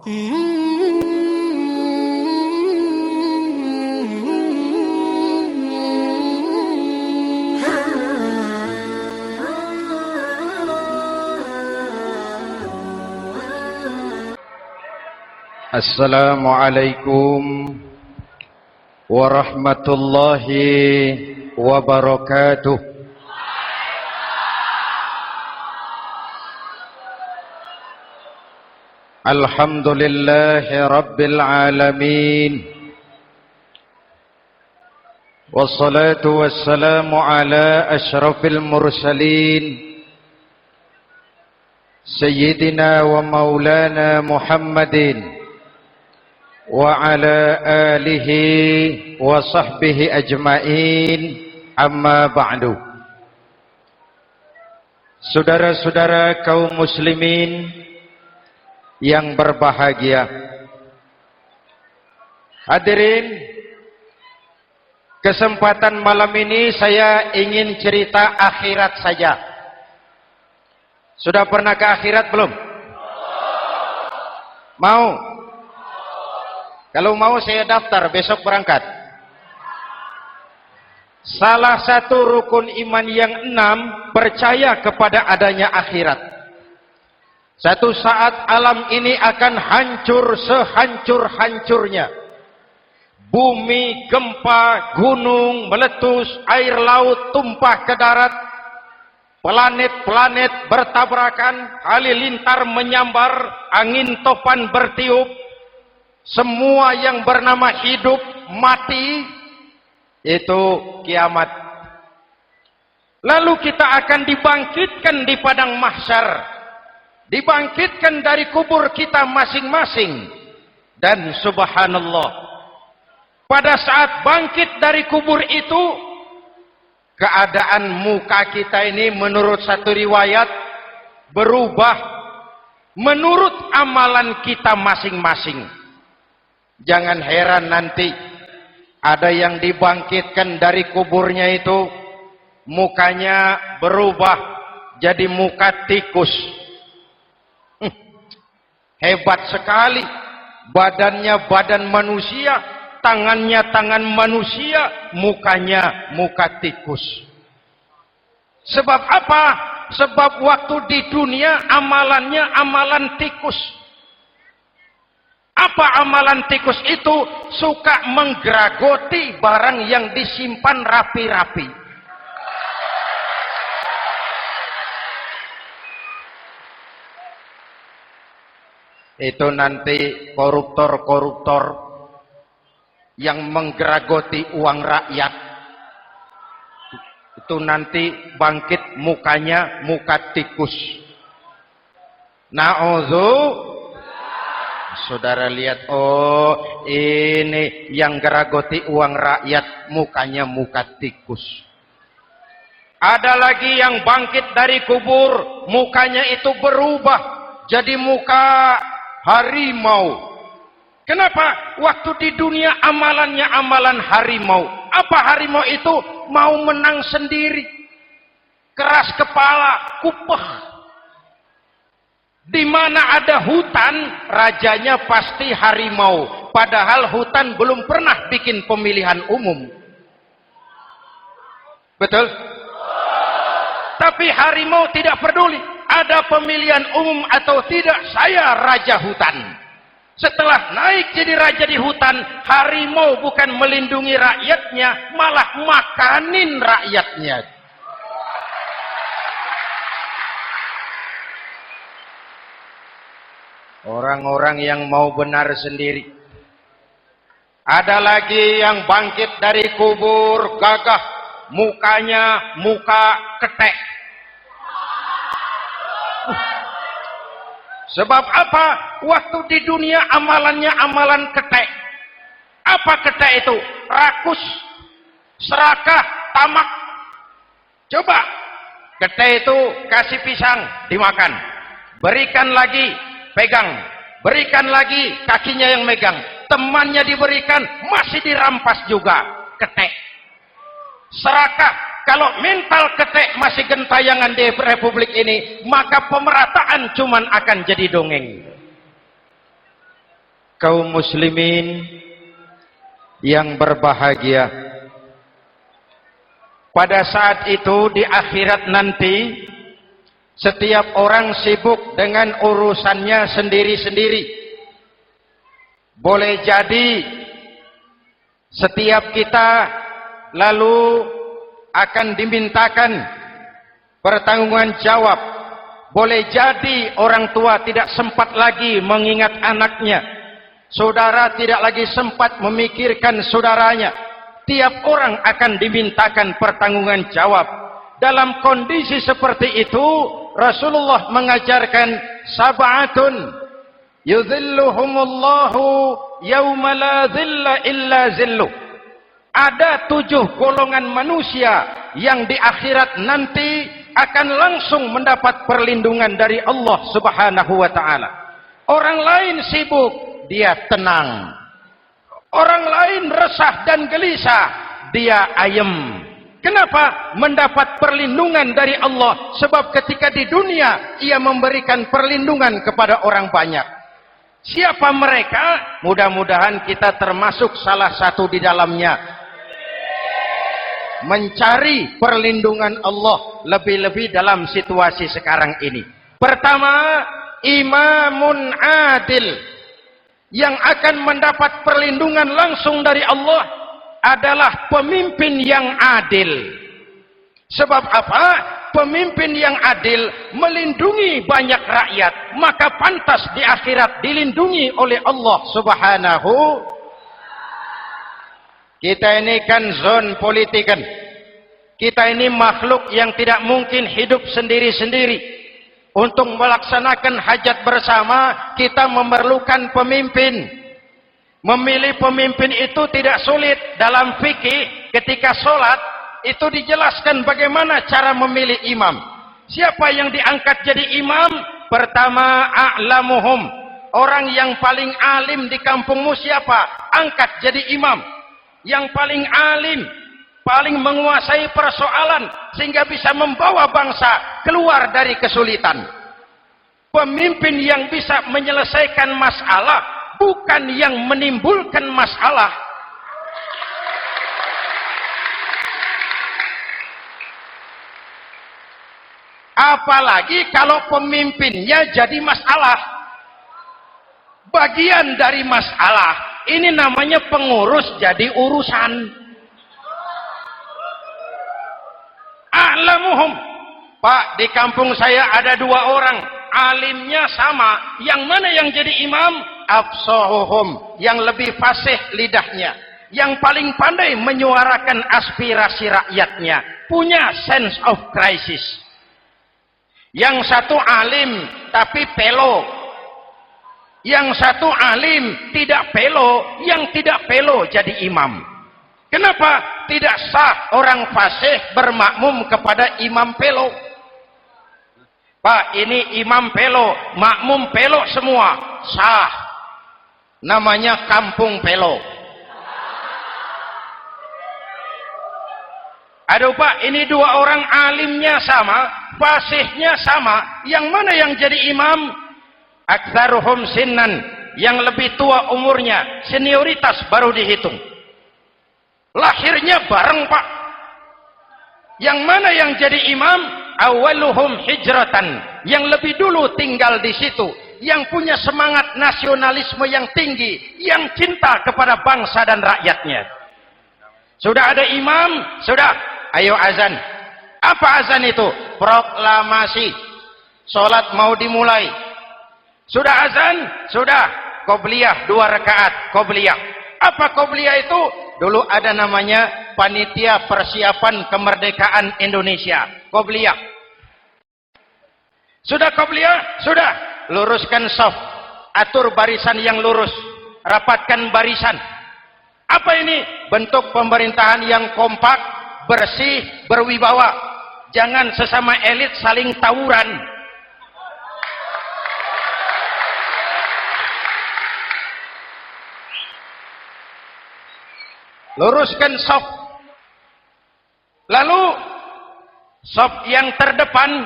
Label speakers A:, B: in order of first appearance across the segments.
A: Assalamualaikum warahmatullahi wabarakatuh. Alhamdulillahi rabbil alamin. Wassalatu wassalamu ala asyrafil mursalin Sayyidina wa maulana Muhammadin wa ala alihi wa sahbihi ajmain, amma ba'du. Saudara-saudara kaum muslimin yang berbahagia, hadirin, kesempatan malam ini saya ingin cerita akhirat saja. Sudah pernah ke akhirat belum? Mau? Kalau mau saya daftar, besok berangkat. Salah satu rukun iman yang 6, percaya kepada adanya akhirat. Satu saat alam ini akan hancur sehancur-hancurnya. Bumi, gempa, gunung, meletus, air laut tumpah ke darat. Planet-planet bertabrakan, halilintar menyambar, angin topan bertiup. Semua yang bernama hidup, mati, itu kiamat. Lalu kita akan dibangkitkan di padang mahsyar, dibangkitkan dari kubur kita masing-masing. Dan subhanallah, pada saat bangkit dari kubur itu, keadaan muka kita ini menurut satu riwayat berubah menurut amalan kita masing-masing. Jangan heran nanti ada yang dibangkitkan dari kuburnya itu mukanya berubah jadi muka tikus. Hebat sekali, badannya badan manusia, tangannya tangan manusia, mukanya muka tikus. Sebab apa? Sebab waktu di dunia amalannya amalan tikus. Apa amalan tikus itu? Suka menggeragoti barang yang disimpan rapi-rapi. Itu nanti koruptor-koruptor yang menggeragoti uang rakyat. Itu nanti bangkit mukanya muka tikus. Na'udzu. Saudara lihat, oh ini yang geragoti uang rakyat mukanya muka tikus. Ada lagi yang bangkit dari kubur, mukanya itu berubah jadi muka harimau. Kenapa? Waktu di dunia amalannya amalan harimau. Apa harimau itu? Mau menang sendiri, keras kepala, kupeh. Di mana ada hutan, rajanya pasti harimau. Padahal hutan belum pernah bikin pemilihan umum. Betul? Tapi harimau tidak peduli. Ada pemilihan umum atau tidak, saya raja hutan. Setelah naik jadi raja di hutan, harimau bukan melindungi rakyatnya, malah makanin rakyatnya. Orang-orang yang mau benar sendiri. Ada lagi yang bangkit dari kubur gagah, mukanya muka ketek. Sebab apa? Waktu di dunia amalannya amalan ketek. Apa ketek itu? Rakus, serakah, tamak. Coba, ketek itu kasih pisang, dimakan. Berikan lagi, pegang. Berikan lagi, kakinya yang megang. Temannya diberikan, masih dirampas juga. Ketek. Serakah. Kalau mental ketek masih gentayangan di republik ini, maka pemerataan cuman akan jadi dongeng. kaum muslimin yang berbahagia. Pada saat itu di akhirat nanti, setiap orang sibuk dengan urusannya sendiri-sendiri. Boleh jadi setiap kita lalu akan dimintakan pertanggungjawaban jawab. Boleh jadi orang tua tidak sempat lagi mengingat anaknya. Saudara tidak lagi sempat memikirkan saudaranya. Tiap orang akan dimintakan pertanggungjawaban jawab. Dalam kondisi seperti itu, Rasulullah mengajarkan sab'atun yudhilluhumullahu yawma la dhilla illa zilluh. Ada 7 golongan manusia yang di akhirat nanti akan langsung mendapat perlindungan dari Allah Subhanahu wa taala. Orang lain sibuk, dia tenang. Orang lain resah dan gelisah, dia ayem. Kenapa? Mendapat perlindungan dari Allah. Sebab ketika di dunia, ia memberikan perlindungan kepada orang banyak. Siapa mereka? Mudah-mudahan kita termasuk salah satu di dalamnya. Mencari perlindungan Allah lebih-lebih dalam situasi sekarang ini. Pertama, imamun adil. Yang akan mendapat perlindungan langsung dari Allah adalah pemimpin yang adil. Sebab apa? Pemimpin yang adil melindungi banyak rakyat, maka pantas di akhirat dilindungi oleh Allah Subhanahu. Kita ini kan zon politikan. Kita ini makhluk yang tidak mungkin hidup sendiri-sendiri. Untuk melaksanakan hajat bersama, kita memerlukan pemimpin. Memilih pemimpin itu tidak sulit. Dalam fikih, ketika sholat, itu dijelaskan bagaimana cara memilih imam. Siapa yang diangkat jadi imam? Pertama, a'lamuhum. Orang yang paling alim di kampungmu siapa? Angkat jadi imam. Yang paling alim, paling menguasai persoalan sehingga bisa membawa bangsa keluar dari kesulitan. Pemimpin yang bisa menyelesaikan masalah, bukan yang menimbulkan masalah. Apalagi kalau pemimpinnya jadi masalah. Bagian dari masalah. Ini namanya pengurus jadi urusan. A'lamuhum. Pak, di kampung saya ada 2 orang. Alimnya sama. Yang mana yang jadi imam? Afsahuhum. Yang lebih fasih lidahnya. Yang paling pandai menyuarakan aspirasi rakyatnya. Punya sense of crisis. Yang satu alim tapi pelo. Yang satu alim tidak pelo. Yang tidak pelo jadi imam. Kenapa? Tidak sah orang fasih bermakmum kepada imam pelo. Pak, ini imam pelo, makmum pelo semua. Sah. Namanya kampung pelo. Aduh Pak, ini 2 orang alimnya sama, fasihnya sama. Yang mana yang jadi imam? Aktsaruhum sinnan. Yang lebih tua umurnya, senioritas baru dihitung. Lahirnya bareng Pak. Yang mana yang jadi imam? Awaluhum hijratan. Yang lebih dulu tinggal di situ. Yang punya semangat nasionalisme yang tinggi. Yang cinta kepada bangsa dan rakyatnya. Sudah ada imam? Sudah. Ayo azan. Apa azan itu? Proklamasi. Sholat mau dimulai. Sudah azan? Sudah. Qobliyah 2 rakaat. Qobliyah. Apa qobliyah itu? Dulu ada namanya panitia persiapan kemerdekaan Indonesia. Qobliyah. Sudah qobliyah? Sudah. Luruskan shaf. Atur barisan yang lurus. Rapatkan barisan. Apa ini? Bentuk pemerintahan yang kompak, bersih, berwibawa. Jangan sesama elit saling tawuran. Luruskan shaf. Lalu shaf yang terdepan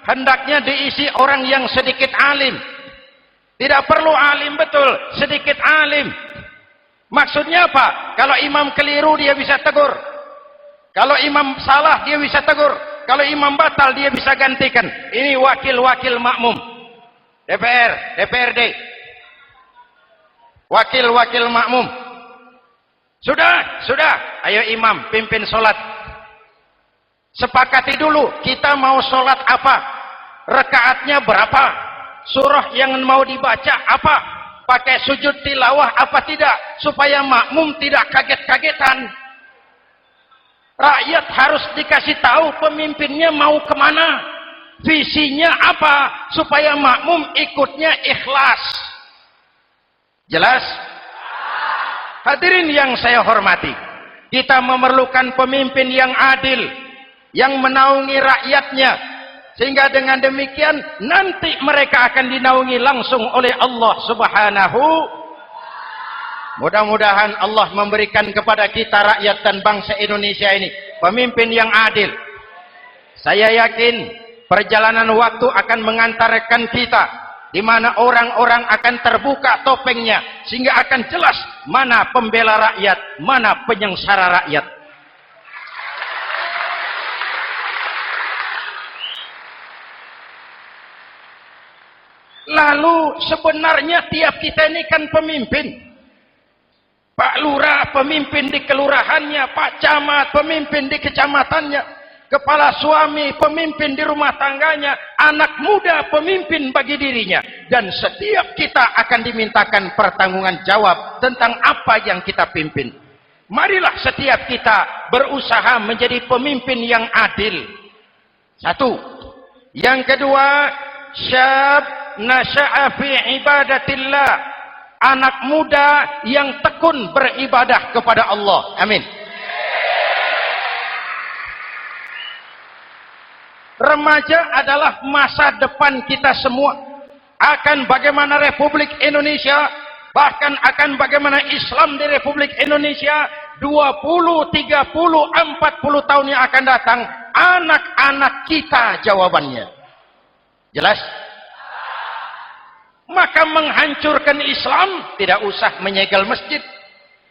A: hendaknya diisi orang yang sedikit alim. Tidak perlu alim betul, sedikit alim. Maksudnya apa? Kalau imam keliru dia bisa tegur. Kalau imam salah dia bisa tegur. Kalau imam batal dia bisa gantikan. Ini wakil-wakil makmum. DPR, DPRD. Wakil-wakil makmum. Sudah. Ayo imam, pimpin sholat. Sepakati dulu, kita mau sholat apa? Rakaatnya berapa? Surah yang mau dibaca apa? Pakai sujud tilawah apa tidak? Supaya makmum tidak kaget-kagetan. Rakyat harus dikasih tahu pemimpinnya mau kemana. Visinya apa? Supaya makmum ikutnya ikhlas. Jelas? Hadirin yang saya hormati, kita memerlukan pemimpin yang adil, yang menaungi rakyatnya, sehingga dengan demikian nanti mereka akan dinaungi langsung oleh Allah Subhanahu. Mudah-mudahan Allah memberikan kepada kita rakyat dan bangsa Indonesia ini pemimpin yang adil. Saya yakin perjalanan waktu akan mengantarkan kita di mana orang-orang akan terbuka topengnya sehingga akan jelas mana pembela rakyat, mana penyengsara rakyat. Lalu sebenarnya tiap kita ini kan pemimpin. Pak Lurah pemimpin di kelurahannya, Pak Camat pemimpin di kecamatannya, kepala suami pemimpin di rumah tangganya, anak muda pemimpin bagi dirinya. Dan setiap kita akan dimintakan pertanggungan jawab tentang apa yang kita pimpin. Marilah setiap kita berusaha menjadi pemimpin yang adil. Satu. Yang kedua, syab nasya'a fi ibadatillah, anak muda yang tekun beribadah kepada Allah. Amin. Remaja adalah masa depan kita semua. Akan bagaimana Republik Indonesia, bahkan akan bagaimana Islam di Republik Indonesia 20, 30, 40 tahun yang akan datang, anak-anak kita jawabannya. Jelas? Maka menghancurkan Islam tidak usah menyegel masjid,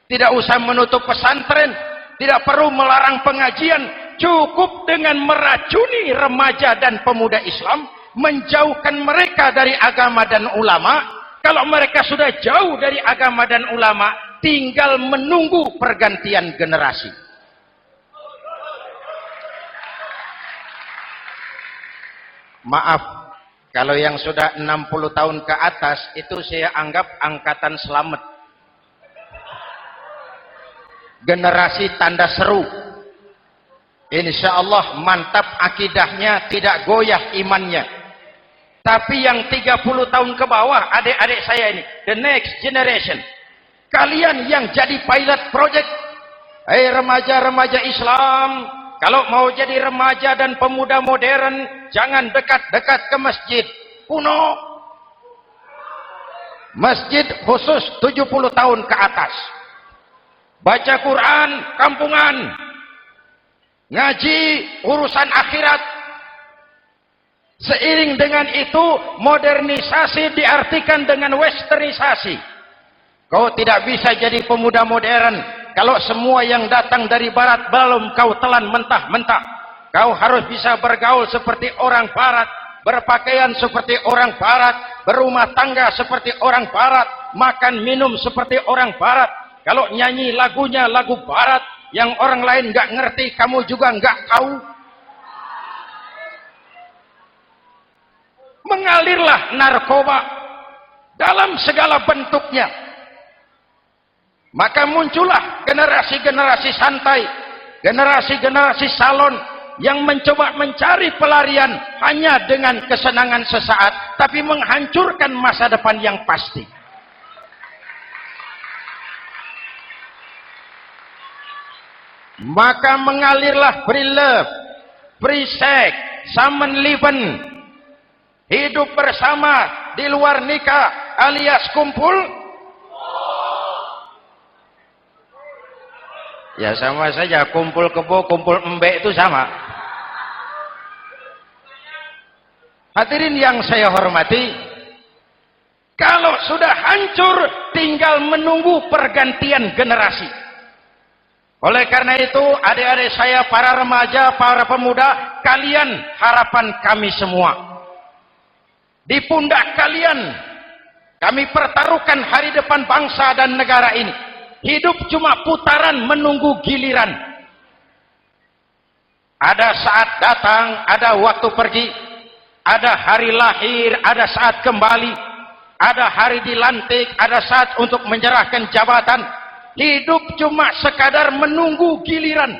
A: tidak usah menutup pesantren, tidak perlu melarang pengajian, cukup dengan meracuni remaja dan pemuda Islam, menjauhkan mereka dari agama dan ulama. Kalau mereka sudah jauh dari agama dan ulama, tinggal menunggu pergantian generasi. Maaf, kalau yang sudah 60 tahun ke atas, itu saya anggap angkatan selamat. Generasi tanda seru. Insya Allah mantap akidahnya, tidak goyah imannya. Tapi yang 30 tahun ke bawah, adik-adik saya ini, the next generation. Kalian yang jadi pilot project. Remaja-remaja Islam, kalau mau jadi remaja dan pemuda modern, jangan dekat-dekat ke masjid kuno. Masjid khusus 70 tahun ke atas. Baca Quran kampungan. Ngaji urusan akhirat. Seiring dengan itu, modernisasi diartikan dengan westernisasi. Kau tidak bisa jadi pemuda modern kalau semua yang datang dari barat belum kau telan mentah-mentah. Kau harus bisa bergaul seperti orang barat, berpakaian seperti orang barat, berumah tangga seperti orang barat, makan minum seperti orang barat. Kalau nyanyi lagunya lagu barat yang orang lain nggak ngerti, kamu juga nggak tahu. Mengalirlah narkoba dalam segala bentuknya. Maka muncullah generasi-generasi santai, generasi-generasi salon yang mencoba mencari pelarian hanya dengan kesenangan sesaat, tapi menghancurkan masa depan yang pasti. Maka mengalirlah free love, free sex, Samenleben, hidup bersama di luar nikah alias kumpul. Ya sama saja, kumpul kebo, kumpul embek itu sama. Hadirin yang saya hormati, kalau sudah hancur, tinggal menunggu pergantian generasi. Oleh karena itu, adik-adik saya, para remaja, para pemuda, kalian harapan kami semua. Di pundak kalian kami pertaruhkan hari depan bangsa dan negara ini. Hidup cuma putaran menunggu giliran. Ada saat datang, ada waktu pergi, ada hari lahir, ada saat kembali, ada hari dilantik, ada saat untuk menyerahkan jabatan. Hidup cuma sekadar menunggu giliran.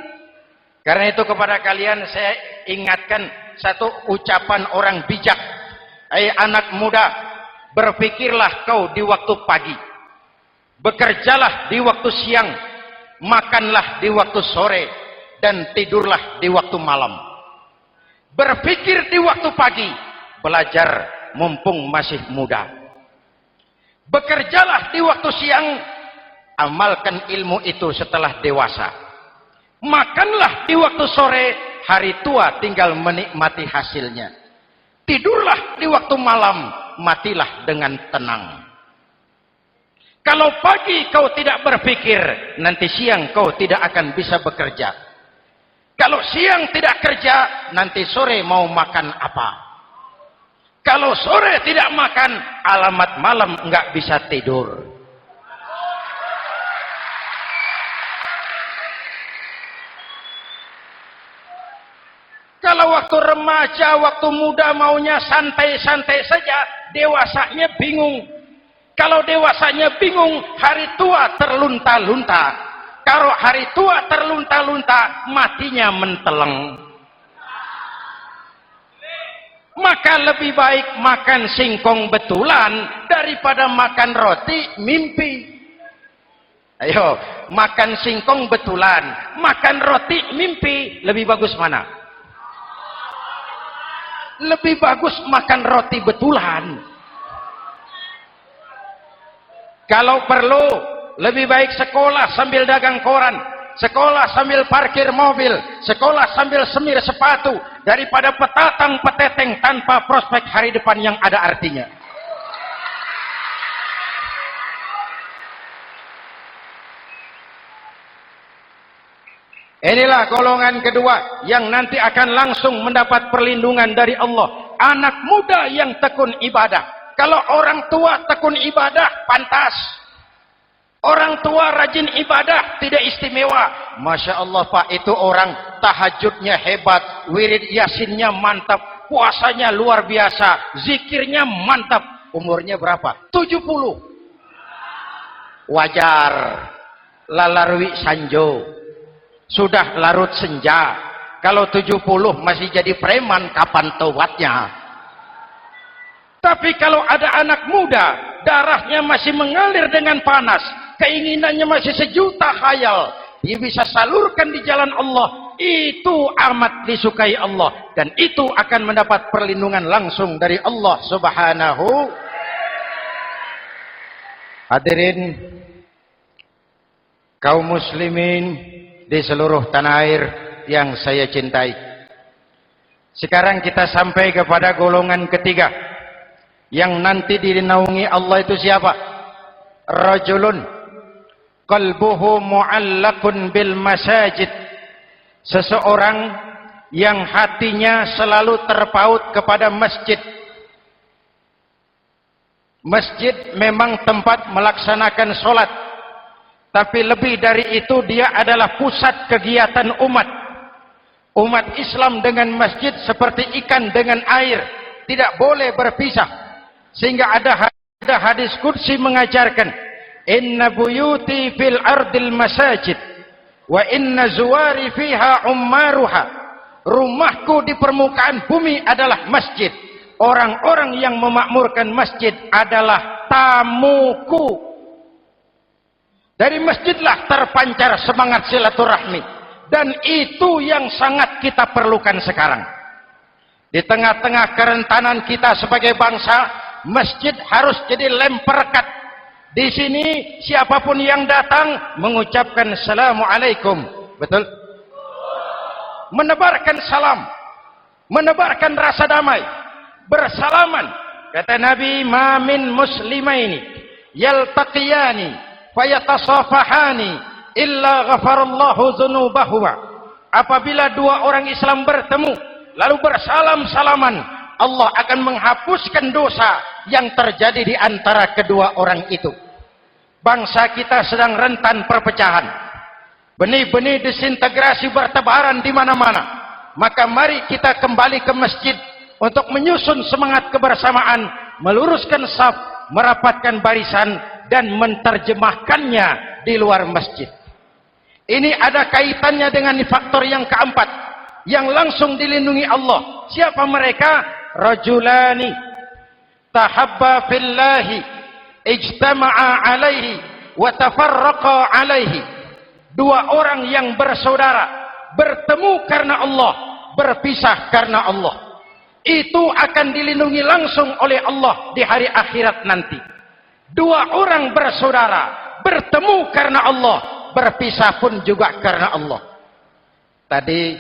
A: Karena itu kepada kalian saya ingatkan satu ucapan orang bijak. Hai anak muda, berpikirlah kau di waktu pagi, bekerjalah di waktu siang, makanlah di waktu sore, dan tidurlah di waktu malam. Berpikir di waktu pagi, belajar mumpung masih muda. Bekerjalah di waktu siang, amalkan ilmu itu setelah dewasa. Makanlah di waktu sore, hari tua tinggal menikmati hasilnya. Tidurlah di waktu malam, matilah dengan tenang. Kalau pagi kau tidak berpikir, nanti siang kau tidak akan bisa bekerja. Kalau siang tidak kerja, nanti sore mau makan apa? Kalau sore tidak makan, alamat malam enggak bisa tidur. Kalau waktu remaja, waktu muda maunya santai-santai saja, dewasanya bingung. Kalau dewasanya bingung, hari tua terlunta-lunta. Kalau hari tua terlunta-lunta, matinya menteleng. Maka lebih baik makan singkong betulan daripada makan roti mimpi. Ayo, makan singkong betulan, makan roti mimpi, lebih bagus mana? Lebih bagus makan roti betulan. Kalau perlu, lebih baik sekolah sambil dagang koran, sekolah sambil parkir mobil, sekolah sambil semir sepatu, daripada petatang peteteng tanpa prospek hari depan yang ada artinya. Inilah golongan kedua yang nanti akan langsung mendapat perlindungan dari Allah. Anak muda yang tekun ibadah. Kalau orang tua tekun ibadah, pantas. Orang tua rajin ibadah, tidak istimewa. Masya Allah Pak, itu orang tahajudnya hebat, wirid yasinnya mantap, puasanya luar biasa, zikirnya mantap. Umurnya berapa? 70. Wajar. Lalarwi sanjo. Sudah larut senja. Kalau 70 masih jadi preman, kapan tobatnya? Tapi kalau ada anak muda, darahnya masih mengalir dengan panas, keinginannya masih sejuta khayal, dia bisa salurkan di jalan Allah, itu amat disukai Allah, dan itu akan mendapat perlindungan langsung dari Allah Subhanahu. Hadirin kaum muslimin di seluruh tanah air yang saya cintai. Sekarang kita sampai kepada golongan ketiga yang nanti dinaungi Allah. Itu siapa? Rajulun qalbuhu mu'allaqun bil masajid. Seseorang yang hatinya selalu terpaut kepada masjid. Masjid memang tempat melaksanakan sholat, tapi lebih dari itu dia adalah pusat kegiatan umat. Umat Islam dengan masjid seperti ikan dengan air, tidak boleh berpisah. Sehingga ada hadis qudsi mengajarkan, inna buyuti fil ardil masajid wa inna zuwari fiha ummaruha. Rumahku di permukaan bumi adalah masjid. Orang-orang yang memakmurkan masjid adalah tamuku. Dari masjidlah terpancar semangat silaturahmi. Dan itu yang sangat kita perlukan sekarang. Di tengah-tengah kerentanan kita sebagai bangsa, masjid harus jadi lem perekat. Di sini siapapun yang datang mengucapkan Assalamualaikum. Betul? Menebarkan salam. Menebarkan rasa damai. Bersalaman. Kata Nabi, ma min muslimaini yaltaqiyani fayatasafahani illa ghafarallahu dzunubahuma. Apabila dua orang Islam bertemu lalu bersalam-salaman, Allah akan menghapuskan dosa yang terjadi di antara kedua orang itu. Bangsa kita sedang rentan perpecahan. Benih-benih disintegrasi bertebaran di mana-mana. Maka mari kita kembali ke masjid untuk menyusun semangat kebersamaan, meluruskan saf, merapatkan barisan, dan menerjemahkannya di luar masjid. Ini ada kaitannya dengan faktor yang keempat, yang langsung dilindungi Allah. Siapa mereka? Rajulani tahabba fillahi ijtama'a alaihi wa tafarraqa alaihi. Dua orang yang bersaudara, bertemu karena Allah, berpisah karena Allah. Itu akan dilindungi langsung oleh Allah di hari akhirat nanti. Dua orang bersaudara, bertemu karena Allah, berpisah pun juga karena Allah. Tadi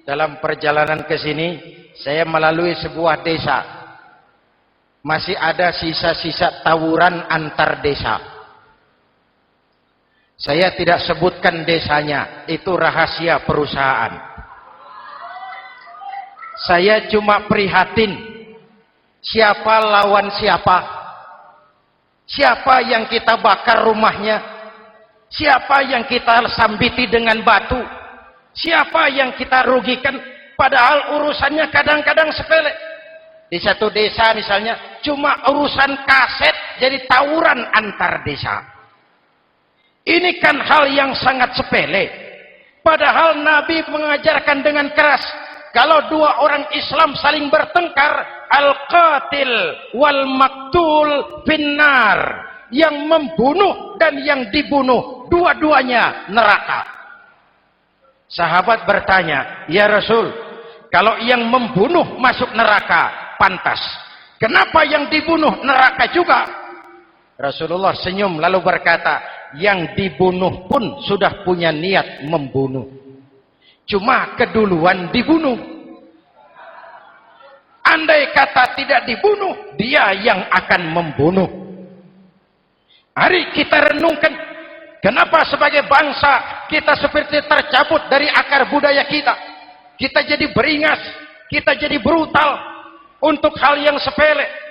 A: dalam perjalanan ke sini, saya melalui sebuah desa. Masih ada sisa-sisa tawuran antar desa. Saya tidak sebutkan desanya, itu rahasia perusahaan. Saya cuma prihatin, siapa lawan siapa, siapa yang kita bakar rumahnya, siapa yang kita sambiti dengan batu, siapa yang kita rugikan, padahal urusannya kadang-kadang sepele. Di satu desa misalnya, cuma urusan kaset jadi tawuran antar desa. Ini kan hal yang sangat sepele. Padahal Nabi mengajarkan dengan keras, kalau dua orang Islam saling bertengkar, al-qatil wal maktul finnar. Yang membunuh dan yang dibunuh, dua-duanya neraka. Sahabat bertanya, ya Rasul, kalau yang membunuh masuk neraka, pantas. Kenapa yang dibunuh neraka juga? Rasulullah senyum lalu berkata, yang dibunuh pun sudah punya niat membunuh. Cuma keduluan dibunuh. Andai kata tidak dibunuh, dia yang akan membunuh. Mari kita renungkan, kenapa sebagai bangsa kita seperti tercabut dari akar budaya kita. Kita jadi beringas, kita jadi brutal untuk hal yang sepele.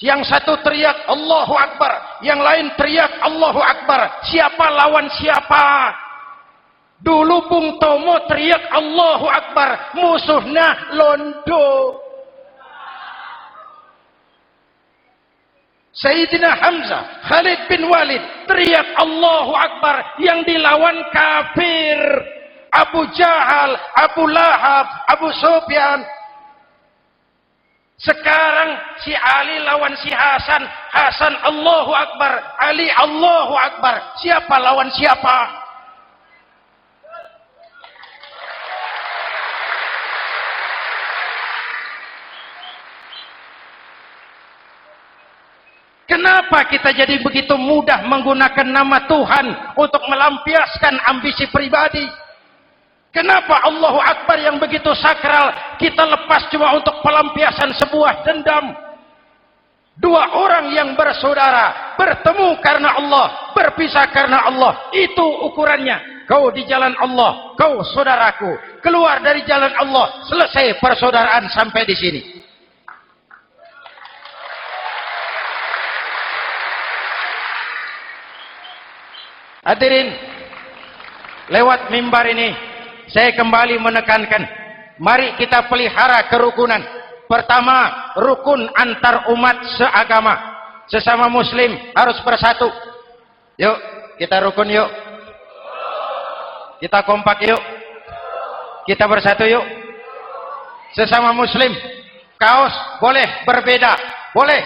A: Yang satu teriak Allahu Akbar, yang lain teriak Allahu Akbar. Siapa lawan siapa? Dulu Bung Tomo teriak Allahu Akbar, musuhnya londo. Sayyidina Hamzah, Khalid bin Walid teriak Allahu Akbar, yang dilawan kafir. Abu Jahal, Abu Lahab, Abu Sufyan. Sekarang si Ali lawan si Hasan, Hasan Allahu Akbar, Ali Allahu Akbar. Siapa lawan siapa? Kenapa kita jadi begitu mudah menggunakan nama Tuhan untuk melampiaskan ambisi pribadi? Kenapa Allahu Akbar yang begitu sakral kita lepas cuma untuk pelampiasan sebuah dendam? Dua orang yang bersaudara bertemu karena Allah, berpisah karena Allah. Itu ukurannya. Kau di jalan Allah, kau saudaraku. Keluar dari jalan Allah, selesai persaudaraan sampai di sini. Hadirin, lewat mimbar ini saya kembali menekankan, mari kita pelihara kerukunan. Pertama, rukun antar umat seagama. Sesama muslim harus bersatu. Yuk, kita rukun yuk. Kita kompak yuk. Kita bersatu yuk. Sesama muslim, kaos boleh berbeda, boleh.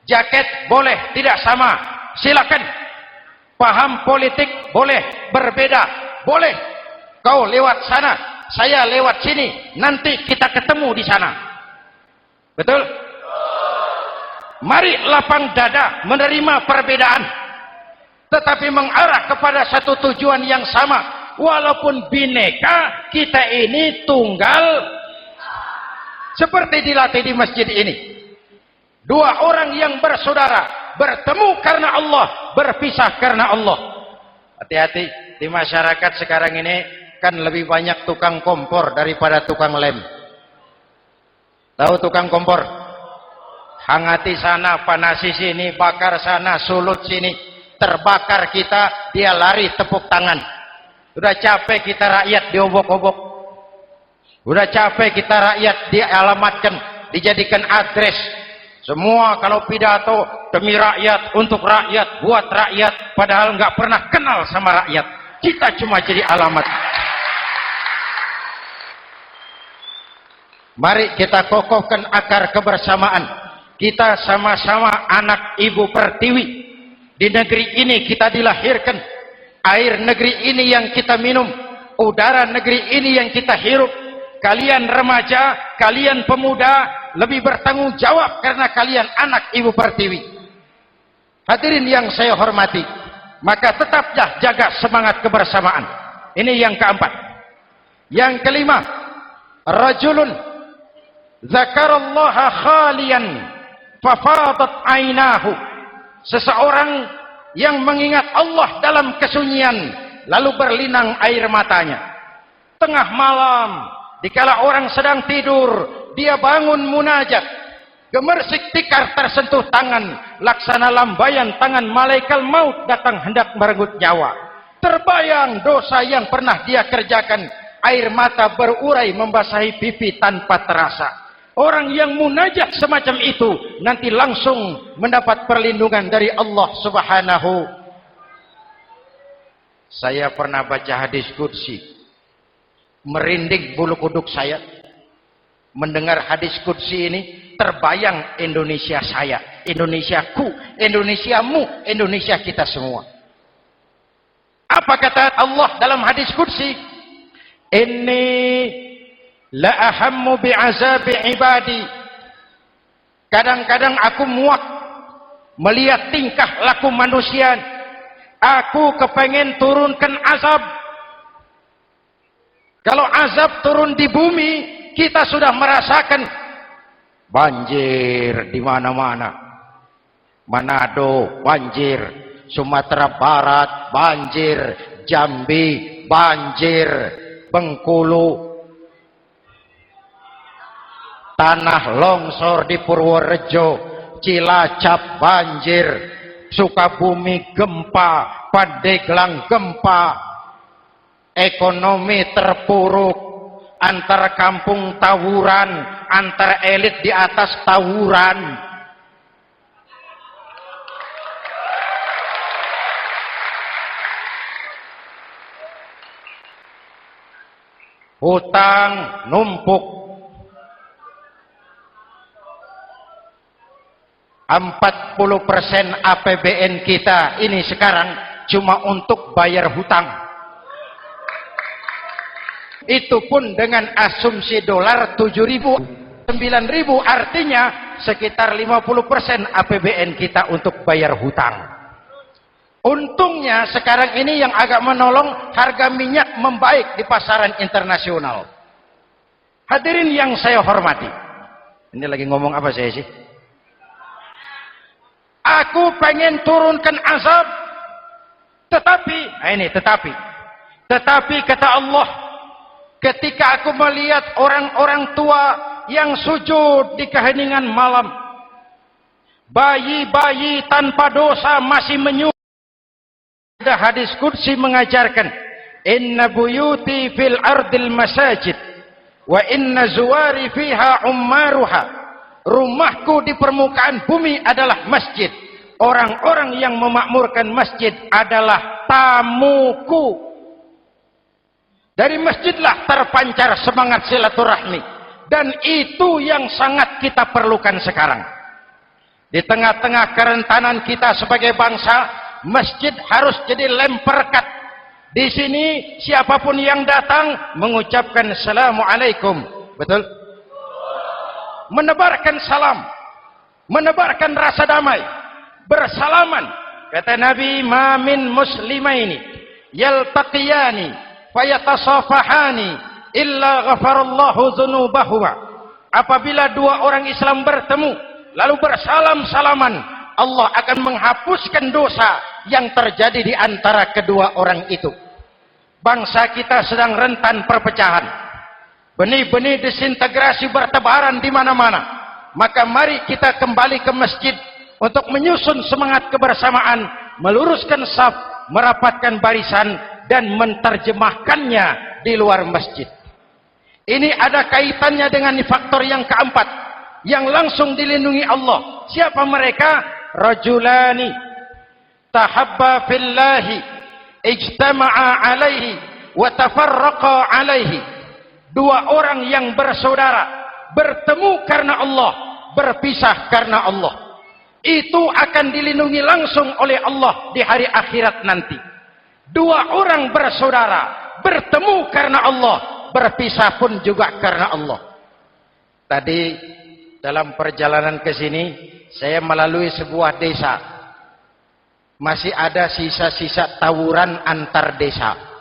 A: Jaket boleh tidak sama, silakan. Paham politik boleh berbeda, boleh. Kau lewat sana, saya lewat sini, nanti kita ketemu di sana. Betul? Mari lapang dada menerima perbedaan, tetapi mengarah kepada satu tujuan yang sama. Walaupun bineka, kita ini tunggal. Seperti dilatih di masjid ini. Dua orang yang bersaudara, bertemu karena Allah, berpisah karena Allah. Hati-hati, di masyarakat sekarang ini kan lebih banyak tukang kompor daripada tukang lem. Tahu tukang kompor? Hangati sana, panasi sini, bakar sana, sulut sini. Terbakar kita, dia lari tepuk tangan. Udah capek kita rakyat diobok-obok. Udah capek kita rakyat dialamatkan, dijadikan address. Semua kalau pidato demi rakyat, untuk rakyat, buat rakyat, padahal nggak pernah kenal sama rakyat. Kita cuma jadi alamat. Mari kita kokohkan akar kebersamaan. Kita sama-sama anak Ibu Pertiwi. Di negeri ini kita dilahirkan. Air negeri ini yang kita minum. Udara negeri ini yang kita hirup. Kalian remaja, kalian pemuda, lebih bertanggung jawab karena kalian anak Ibu Pertiwi. Hadirin yang saya hormati, maka tetaplah jaga semangat kebersamaan. Ini yang keempat. Yang kelima, rajulun zakarallaha khalian fafadat ainahu. Seseorang yang mengingat Allah dalam kesunyian lalu berlinang air matanya. Tengah malam, dikala orang sedang tidur, dia bangun munajat. Gemersik tikar tersentuh tangan, laksana lambaian tangan malaikat maut datang hendak merenggut nyawa. Terbayang dosa yang pernah dia kerjakan, air mata berurai membasahi pipi tanpa terasa. Orang yang munajat semacam itu nanti langsung mendapat perlindungan dari Allah Subhanahu. Saya pernah baca hadis qudsi, merinding bulu kuduk saya mendengar hadis qudsi ini. Terbayang Indonesia saya, Indonesiaku, Indonesiamu, Indonesia kita semua. Apa kata Allah dalam hadis qudsi? Inni la ahammu bi'azabi ibadi. Kadang-kadang aku muak melihat tingkah laku manusia. Aku kepengen turunkan azab. Kalau azab turun di bumi, kita sudah merasakan banjir di mana-mana. Manado banjir, Sumatera Barat banjir, Jambi banjir, Bengkulu, tanah longsor di Purworejo, Cilacap banjir, Sukabumi gempa, Pandeglang gempa, ekonomi terpuruk, antar kampung tawuran, antar elit di atas tawuran. Hutang numpuk. 40% APBN kita ini sekarang cuma untuk bayar hutang. Itu pun dengan asumsi dolar 7.000, 9.000, artinya sekitar 50% APBN kita untuk bayar hutang. Untungnya sekarang ini yang agak menolong, harga minyak membaik di pasaran internasional. Hadirin yang saya hormati, ini lagi ngomong apa saya sih? Aku pengen turunkan azab, tetapi kata Allah, ketika aku melihat orang-orang tua yang sujud di keheningan malam, bayi-bayi tanpa dosa masih menyujud. Ada hadis qudsi mengajarkan, inna buyuti fil ardil masajid wa inna zuwari fiha ummaruha. Rumahku di permukaan bumi adalah masjid. Orang-orang yang memakmurkan masjid adalah tamuku. Dari masjidlah terpancar semangat silaturahmi. Dan itu yang sangat kita perlukan sekarang. Di tengah-tengah kerentanan kita sebagai bangsa, masjid harus jadi lem perekat. Di sini siapapun yang datang mengucapkan assalamualaikum. Betul? Menebarkan salam, menebarkan rasa damai, bersalaman. Kata Nabi, ma min muslimaini yaltaqiyani fayatasafahani illa ghafarallahu dzunubahuma. Apabila dua orang Islam bertemu, lalu bersalam-salaman, Allah akan menghapuskan dosa yang terjadi di antara kedua orang itu. Bangsa kita sedang rentan perpecahan. Benih-benih disintegrasi bertebaran di mana-mana. Maka mari kita kembali ke masjid untuk menyusun semangat kebersamaan, meluruskan saf, merapatkan barisan, dan menerjemahkannya di luar masjid. Ini ada kaitannya dengan faktor yang keempat, yang langsung dilindungi Allah. Siapa mereka? Rajulani tahabba fillahi ijtama'a alaihi wa tafarraqa alaihi. Dua orang yang bersaudara, bertemu karena Allah, berpisah karena Allah. Itu akan dilindungi langsung oleh Allah di hari akhirat nanti. Dua orang bersaudara, bertemu karena Allah, berpisah pun juga karena Allah. Tadi dalam perjalanan ke sini, saya melalui sebuah desa. Masih ada sisa-sisa tawuran antar desa.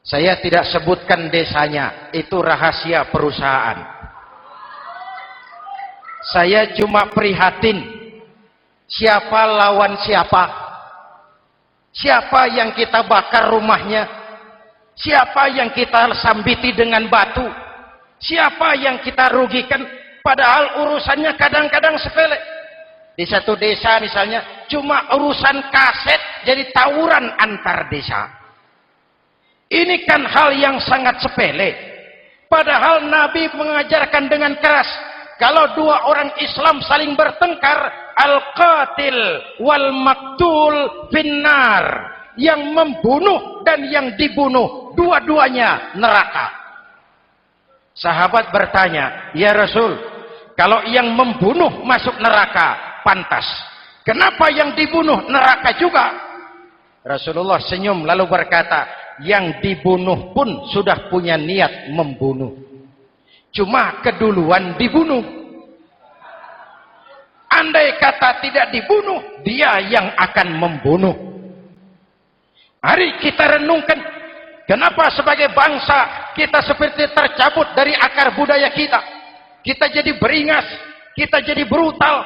A: Saya tidak sebutkan desanya, itu rahasia perusahaan. Saya cuma prihatin, siapa lawan siapa, siapa yang kita bakar rumahnya, siapa yang kita sambiti dengan batu, siapa yang kita rugikan, padahal urusannya kadang-kadang sepele. Di satu desa misalnya, cuma urusan kaset jadi tawuran antar desa. Ini kan hal yang sangat sepele. Padahal Nabi mengajarkan dengan keras, kalau dua orang Islam saling bertengkar, al-qatil wal maktul finnar. Yang membunuh dan yang dibunuh, dua-duanya neraka. Sahabat bertanya, ya Rasul, kalau yang membunuh masuk neraka, pantas. Kenapa yang dibunuh neraka juga? Rasulullah senyum lalu berkata, yang dibunuh pun sudah punya niat membunuh. Cuma keduluan dibunuh. Andai kata tidak dibunuh, dia yang akan membunuh. Mari kita renungkan, kenapa sebagai bangsa kita seperti tercabut dari akar budaya kita. Kita jadi beringas, kita jadi brutal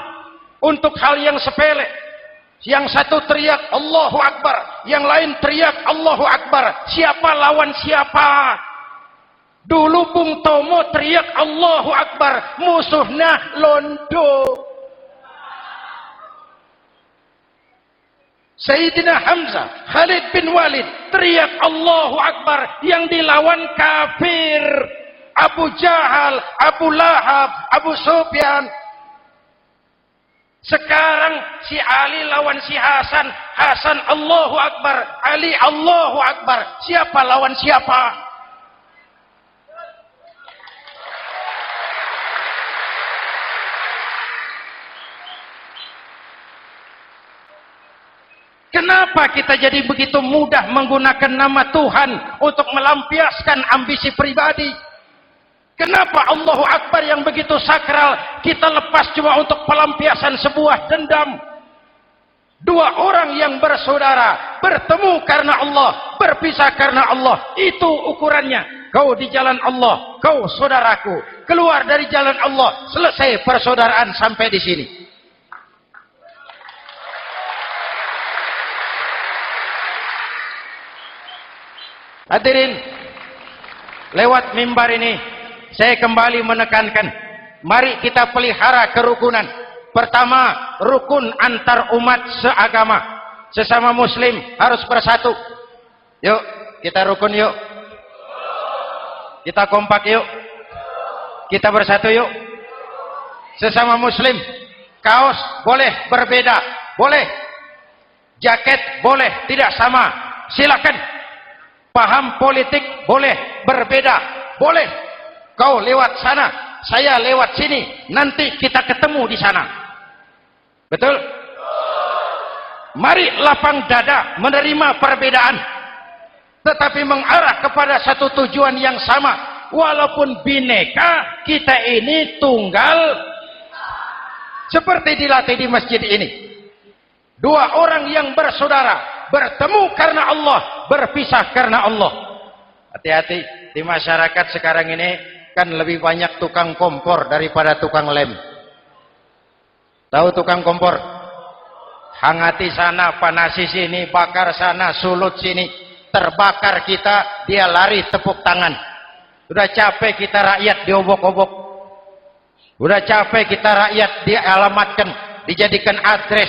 A: untuk hal yang sepele. Yang satu teriak Allahu Akbar, yang lain teriak Allahu Akbar. Siapa lawan siapa? Dulu Bung Tomo teriak Allahu Akbar, musuhnya londo. Sayyidina Hamzah, Khalid bin Walid teriak Allahu Akbar, yang dilawan kafir. Abu Jahal, Abu Lahab, Abu Sufyan. Sekarang si Ali lawan si Hasan, Hasan Allahu Akbar, Ali Allahu Akbar. Siapa lawan siapa? Kenapa kita jadi begitu mudah menggunakan nama Tuhan untuk melampiaskan ambisi pribadi? Kenapa Allahu Akbar yang begitu sakral kita lepas cuma untuk pelampiasan sebuah dendam? Dua orang yang bersaudara, bertemu karena Allah, berpisah karena Allah. Itu ukurannya. Kau di jalan Allah, kau saudaraku. Keluar dari jalan Allah, selesai persaudaraan sampai di sini. Hadirin, lewat mimbar ini saya kembali menekankan, mari kita pelihara kerukunan. Pertama, rukun antar umat seagama. Sesama muslim harus bersatu. Yuk, kita rukun yuk. Kita kompak yuk. Kita bersatu yuk. Sesama muslim, kaos boleh berbeda, boleh. Jaket boleh tidak sama, silakan. Paham politik boleh berbeda, boleh. Kau lewat sana, saya lewat sini, nanti kita ketemu di sana. Betul? Mari lapang dada menerima perbedaan, tetapi mengarah kepada satu tujuan yang sama. Walaupun bineka, kita ini tunggal. Seperti dilatih di masjid ini. Dua orang yang bersaudara, bertemu karena Allah, berpisah karena Allah. Hati-hati, di masyarakat sekarang ini kan lebih banyak tukang kompor daripada tukang lem. Tahu tukang kompor? Hangati sana, panasi sini, bakar sana, sulut sini. Terbakar kita, dia lari tepuk tangan. Udah capek kita rakyat diobok-obok. Udah capek kita rakyat dialamatkan, dijadikan address.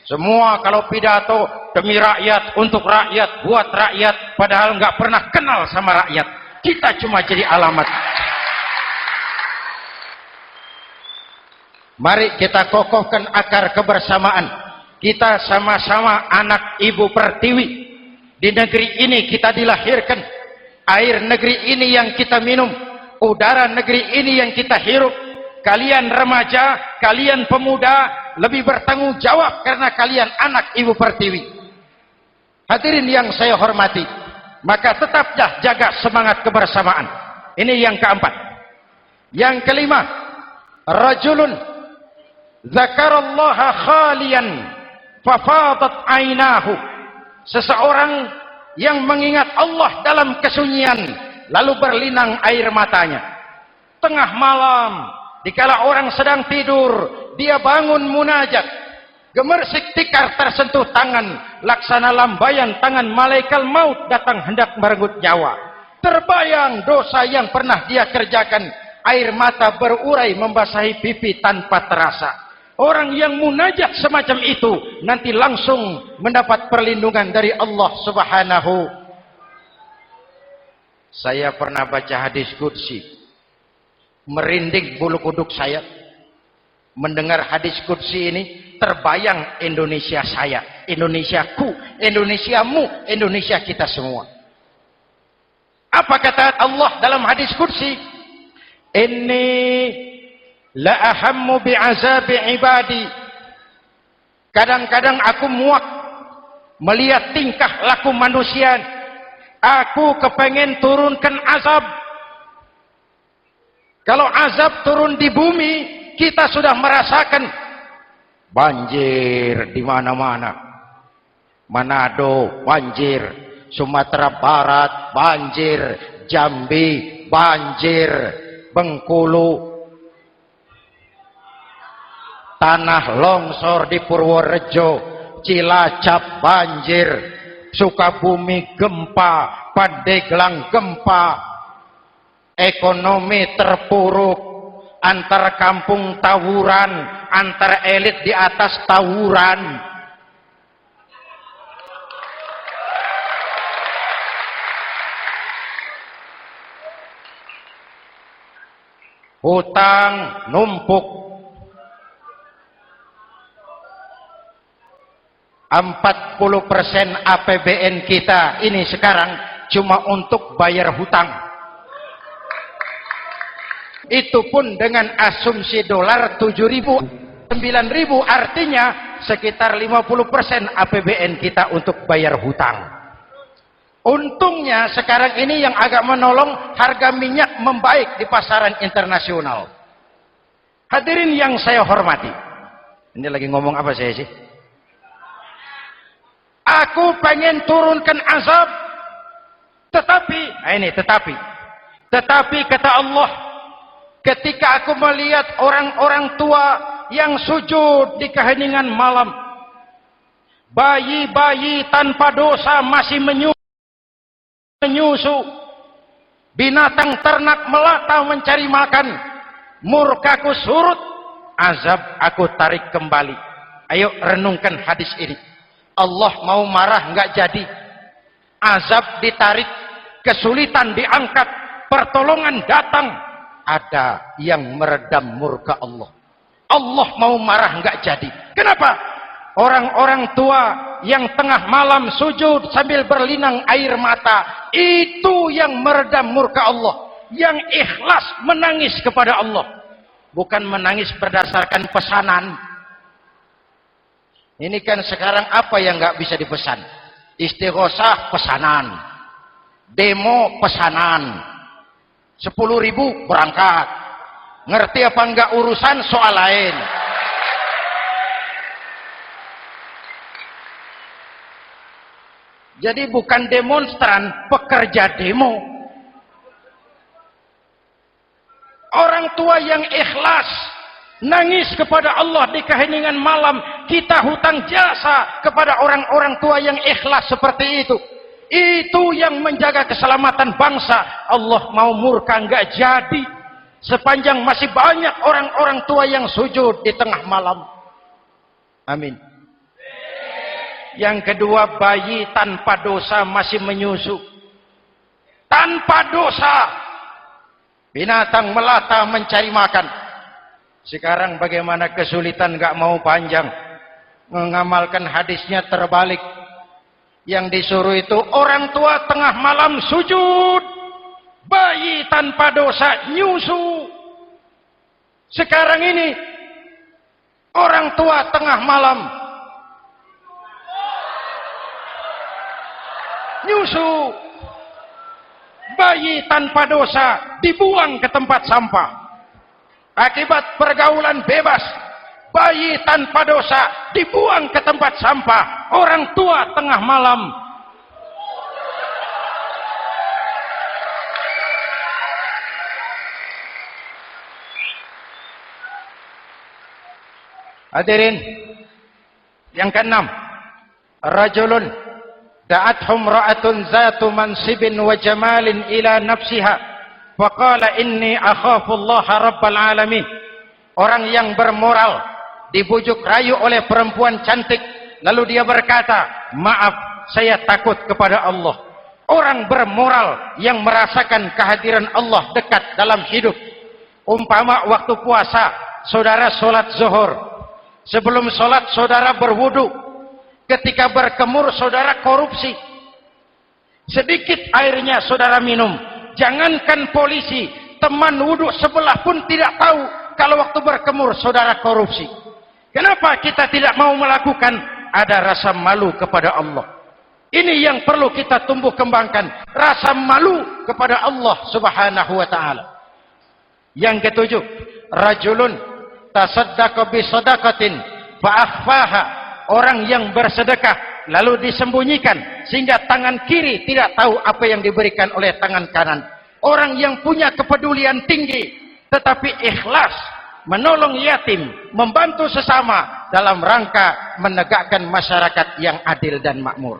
A: Semua kalau pidato demi rakyat, untuk rakyat, buat rakyat, padahal nggak pernah kenal sama rakyat. Kita cuma jadi alamat. Mari kita kokohkan akar kebersamaan. Kita sama-sama anak Ibu Pertiwi. Di negeri ini kita dilahirkan. Air negeri ini yang kita minum. Udara negeri ini yang kita hirup. Kalian remaja, kalian pemuda, lebih bertanggung jawab karena kalian anak Ibu Pertiwi. Hadirin yang saya hormati, maka tetaplah jaga semangat kebersamaan. Ini yang keempat. Yang kelima, rajulun zakarallaha khalian fafadat ainahu. Seseorang yang mengingat Allah dalam kesunyian lalu berlinang air matanya. Tengah malam, dikala orang sedang tidur, dia bangun munajat. Gemersik tikar tersentuh tangan, laksana lambaian tangan malaikat maut datang hendak merenggut nyawa. Terbayang dosa yang pernah dia kerjakan, air mata berurai membasahi pipi tanpa terasa. Orang yang munajat semacam itu nanti langsung mendapat perlindungan dari Allah Subhanahu. Saya pernah baca hadis qudsi, merinding bulu kuduk saya mendengar hadis qudsi ini. Terbayang Indonesia saya, Indonesiaku, Indonesiamu, Indonesia kita semua. Apa kata Allah dalam hadis qudsi? Inni la ahammu bi'azabi ibadi. Kadang-kadang aku muak melihat tingkah laku manusia. Aku kepengen turunkan azab. Kalau azab turun di bumi, kita sudah merasakan banjir di mana-mana. Manado banjir, Sumatera Barat banjir, Jambi banjir, Bengkulu, tanah longsor di Purworejo, Cilacap banjir, Sukabumi gempa, Pandeglang gempa, ekonomi terpuruk, antar kampung tawuran, antar elit di atas tawuran. Hutang numpuk. 40% APBN kita ini sekarang cuma untuk bayar hutang. Itu pun dengan asumsi dolar 7.000, 9.000, artinya sekitar 50% APBN kita untuk bayar hutang. Untungnya sekarang ini yang agak menolong, harga minyak membaik di pasaran internasional. Hadirin yang saya hormati, ini lagi ngomong apa saya sih? Aku pengen turunkan azab, tetapi kata Allah, ketika aku melihat orang-orang tua yang sujud di keheningan malam, bayi-bayi tanpa dosa masih menyusu, binatang ternak melata mencari makan, murkaku surut, azab aku tarik kembali. Ayo renungkan hadis ini. Allah mau marah nggak jadi, azab ditarik, kesulitan diangkat, pertolongan datang, ada yang meredam murka Allah. Allah mau marah nggak jadi. Kenapa? Orang-orang tua yang tengah malam sujud sambil berlinang air mata, itu yang meredam murka Allah. Yang ikhlas menangis kepada Allah, bukan menangis berdasarkan pesanan. Ini kan sekarang apa yang nggak bisa dipesan? Istighosah pesanan, demo pesanan, 10.000 berangkat. Ngerti apa enggak urusan soal lain. Jadi bukan demonstran, pekerja demo. Orang tua yang ikhlas nangis kepada Allah di keheningan malam, kita hutang jasa kepada orang-orang tua yang ikhlas seperti itu. Itu yang menjaga keselamatan bangsa. Allah mau murka enggak jadi, sepanjang masih banyak orang-orang tua yang sujud di tengah malam. Amin. Yang kedua, bayi tanpa dosa masih menyusu. Tanpa dosa. Binatang melata mencari makan. Sekarang bagaimana kesulitan, gak mau panjang. Mengamalkan hadisnya terbalik. Yang disuruh itu orang tua tengah malam sujud. Bayi tanpa dosa nyusu. Sekarang ini orang tua tengah malam nyusu. Bayi tanpa dosa dibuang ke tempat sampah. Akibat pergaulan bebas, bayi tanpa dosa dibuang ke tempat sampah. Orang tua tengah malam hadirin. Yang keenam, rajulun da'athum ra'atun zatu mansibin wa jamalin ila nafsiha faqala inni akhafu Allah rabbal alamin. Orang yang bermoral dibujuk rayu oleh perempuan cantik, lalu dia berkata, maaf, saya takut kepada Allah. Orang bermoral yang merasakan kehadiran Allah dekat dalam hidup. Umpama waktu puasa, saudara sholat zuhur. Sebelum sholat saudara berwudu. Ketika berkemur saudara korupsi. Sedikit airnya saudara minum. Jangankan polisi, teman wudu sebelah pun tidak tahu kalau waktu berkemur saudara korupsi. Kenapa kita tidak mau melakukan? Ada rasa malu kepada Allah. Ini yang perlu kita tumbuh kembangkan. Rasa malu kepada Allah subhanahu wa ta'ala. Yang ketujuh, rajulun tasaddaqa bi sadaqatin fa akhfaha. Orang yang bersedekah lalu disembunyikan sehingga tangan kiri tidak tahu apa yang diberikan oleh tangan kanan. Orang yang punya kepedulian tinggi tetapi ikhlas menolong yatim, membantu sesama dalam rangka menegakkan masyarakat yang adil dan makmur.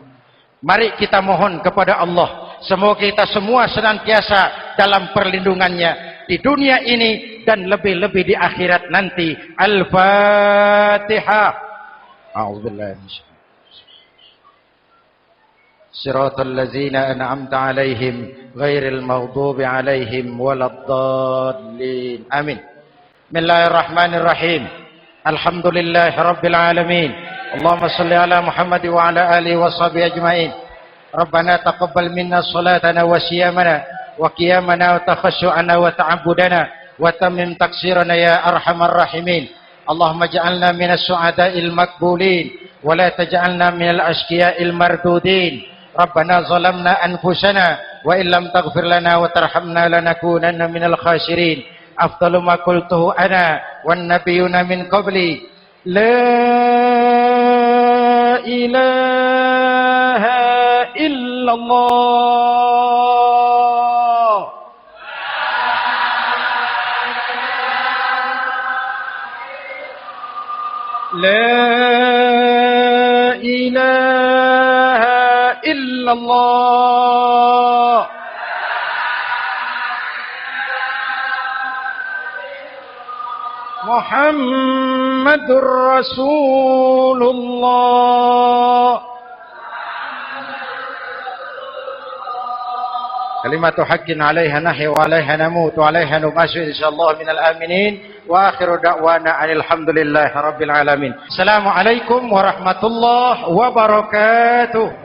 A: Mari kita mohon kepada Allah, semoga kita semua senantiasa dalam perlindungannya di dunia ini dan lebih-lebih di akhirat nanti. Al-Fatihah. A'udzubillahi minasyaitonir Siratal ladzina an'amta 'alaihim ghairil maghdubi 'alaihim waladdallin. Amin. Bismillahirrahmanirrahim. Alhamdulillahi rabbil alamin. Allahumma shalli ala Muhammad wa ala alihi wa sahbihi ajmain. Rabbana taqabbal minna salatana wa siyamana wa qiyamana wa takhashu'ana wa ta'abbudana wa tammim taqsirana ya arhamar rahimin. Allahumma ja'alna minas su'ada'il maqbulin wa la taj'alna minal ashqiya'il mardudin. Rabbana zalamna anfusana wa illam taghfir lana wa tarhamna lanakunanna minal khasirin. Afdalu ma qultuhu ana wan nabiyyuna min qabli la ilaha illallah. La ilaha illallah. Muhammadur Rasulullah. Kalimatu haqqin 'alaiha nahya wa 'alaiha namut wa 'alaiha nubashu insyaallah minal aminin wa akhiru da'wana alhamdulillahi rabbil alamin. Assalamualaikum warahmatullahi wabarakatuh.